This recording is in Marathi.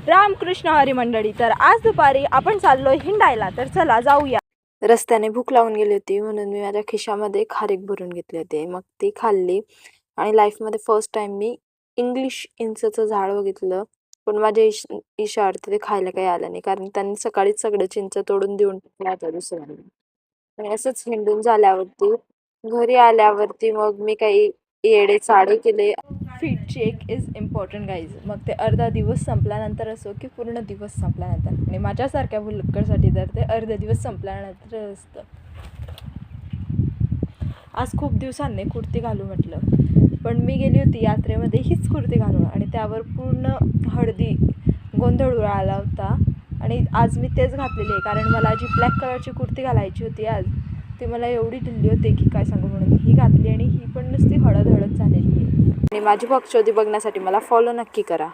रामकृष्ण हरी मंडळी. तर आज दुपारी आपण चाललोय हिंडायला, तर चला जाऊया. रस्त्याने भूक लागून गेली होती म्हणून मी माझ्या खिशामध्ये खारीक भरून घेतले होते. मग ती खाल्ली आणि लाईफमध्ये फर्स्ट टाइम मी इंग्लिश इंचचं झाड बघितलं. पण माझ्या इशावरती ते खायला काही आलं नाही, कारण त्यांनी सकाळीच सगळं चिंच तोडून देऊन टाकलं होतं दुसऱ्यांना. आणि असंच हिंडून झाल्यावरती घरी आल्यावरती मग मी काही येडे चाडे केले. Fit check is important guys. मग ते अर्धा दिवस संपल्यानंतर असो की पूर्ण दिवस संपल्यानंतर, आणि माझ्यासारख्या भुलक्करसाठी तर ते अर्धा दिवस संपल्यानंतर असतं. आज खूप दिवसांनी कुर्ती घालू म्हटलं, पण मी गेली होती यात्रेमध्ये हीच कुर्ती घालून, आणि त्यावर पूर्ण हळदी गोंधळ उडाला होता. आणि आज मी तेच घातलेली आहे, कारण मला जी ब्लॅक कलरची कुर्ती घालायची होती आज, ती मला एवढी ढिल्ली होते की काय सांगू, म्हणून ही घातली. आणि ही पण नुसती हळद हळद झालेली आहे. आणि माझी बक्षोदी बघण्यासाठी मला फॉलो नक्की करा.